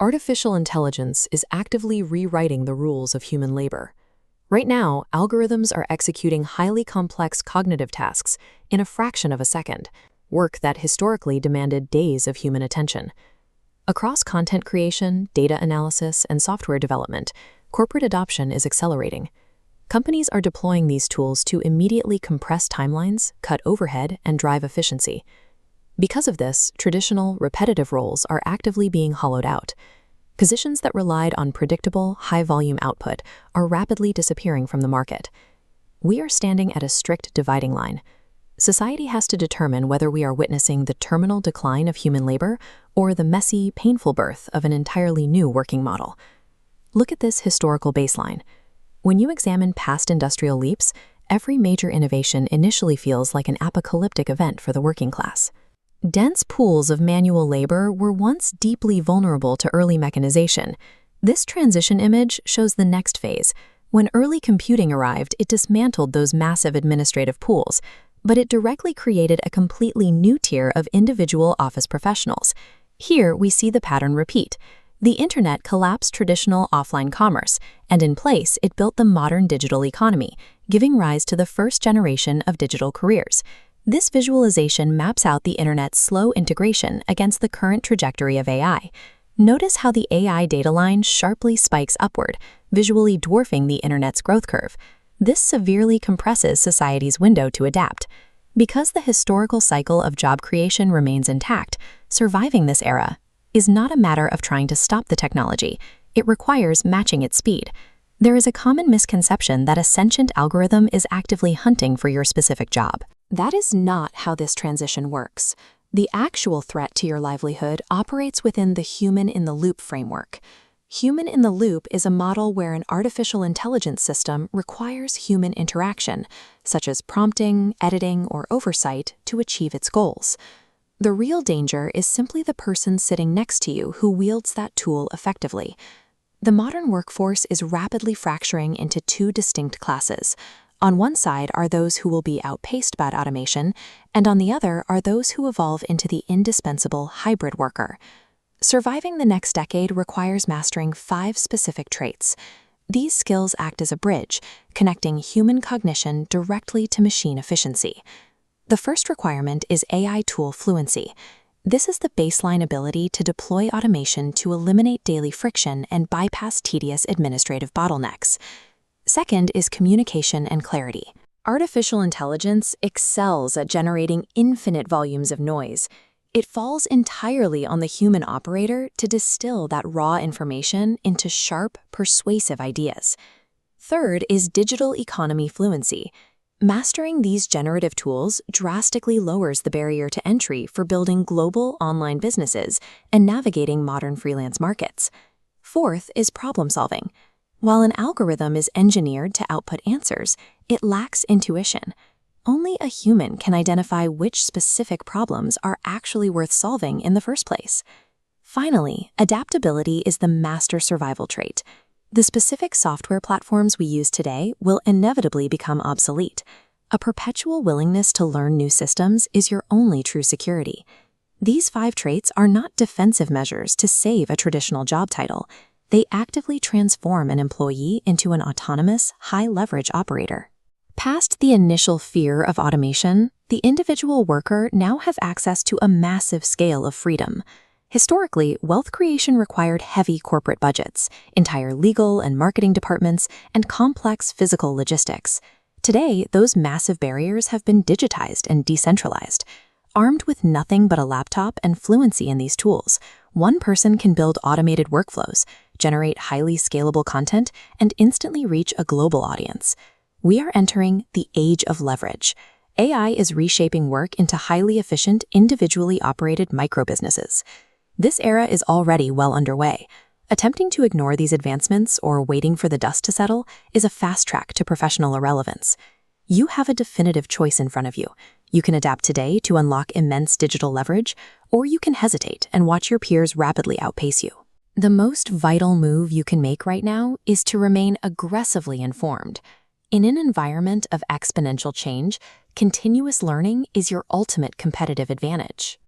Artificial intelligence is actively rewriting the rules of human labor. Right now, algorithms are executing highly complex cognitive tasks in a fraction of a second, work that historically demanded days of human attention. Across content creation, data analysis, and software development, corporate adoption is accelerating. Companies are deploying these tools to immediately compress timelines, cut overhead, and drive efficiency. Because of this, traditional, repetitive roles are actively being hollowed out. Positions that relied on predictable, high-volume output are rapidly disappearing from the market. We are standing at a strict dividing line. Society has to determine whether we are witnessing the terminal decline of human labor or the messy, painful birth of an entirely new working model. Look at this historical baseline. When you examine past industrial leaps, every major innovation initially feels like an apocalyptic event for the working class. Dense pools of manual labor were once deeply vulnerable to early mechanization. This transition image shows the next phase. When early computing arrived, it dismantled those massive administrative pools, but it directly created a completely new tier of individual office professionals. Here, we see the pattern repeat. The internet collapsed traditional offline commerce, and in place, it built the modern digital economy, giving rise to the first generation of digital careers. This visualization maps out the internet's slow integration against the current trajectory of AI. Notice how the AI data line sharply spikes upward, visually dwarfing the internet's growth curve. This severely compresses society's window to adapt. Because the historical cycle of job creation remains intact, surviving this era is not a matter of trying to stop the technology. It requires matching its speed. There is a common misconception that a sentient algorithm is actively hunting for your specific job. That is not how this transition works. The actual threat to your livelihood operates within the human-in-the-loop framework. Human-in-the-loop is a model where an artificial intelligence system requires human interaction, such as prompting, editing, or oversight, to achieve its goals. The real danger is simply the person sitting next to you who wields that tool effectively. The modern workforce is rapidly fracturing into two distinct classes. On one side are those who will be outpaced by automation, and on the other are those who evolve into the indispensable hybrid worker. Surviving the next decade requires mastering 5 specific traits. These skills act as a bridge, connecting human cognition directly to machine efficiency. The first requirement is AI tool fluency. This is the baseline ability to deploy automation to eliminate daily friction and bypass tedious administrative bottlenecks. Second is communication and clarity. Artificial intelligence excels at generating infinite volumes of noise. It falls entirely on the human operator to distill that raw information into sharp, persuasive ideas. Third is digital economy fluency. Mastering these generative tools drastically lowers the barrier to entry for building global online businesses and navigating modern freelance markets. Fourth is problem solving. While an algorithm is engineered to output answers, it lacks intuition. Only a human can identify which specific problems are actually worth solving in the first place. Finally, adaptability is the master survival trait. The specific software platforms we use today will inevitably become obsolete. A perpetual willingness to learn new systems is your only true security. These 5 traits are not defensive measures to save a traditional job title. They actively transform an employee into an autonomous, high-leverage operator. Past the initial fear of automation, the individual worker now has access to a massive scale of freedom. Historically, wealth creation required heavy corporate budgets, entire legal and marketing departments, and complex physical logistics. Today, those massive barriers have been digitized and decentralized. Armed with nothing but a laptop and fluency in these tools, one person can build automated workflows, generate highly scalable content, and instantly reach a global audience. We are entering the age of leverage. AI is reshaping work into highly efficient, individually operated microbusinesses. This era is already well underway. Attempting to ignore these advancements or waiting for the dust to settle is a fast track to professional irrelevance. You have a definitive choice in front of you. You can adapt today to unlock immense digital leverage, or you can hesitate and watch your peers rapidly outpace you. The most vital move you can make right now is to remain aggressively informed. In an environment of exponential change, continuous learning is your ultimate competitive advantage.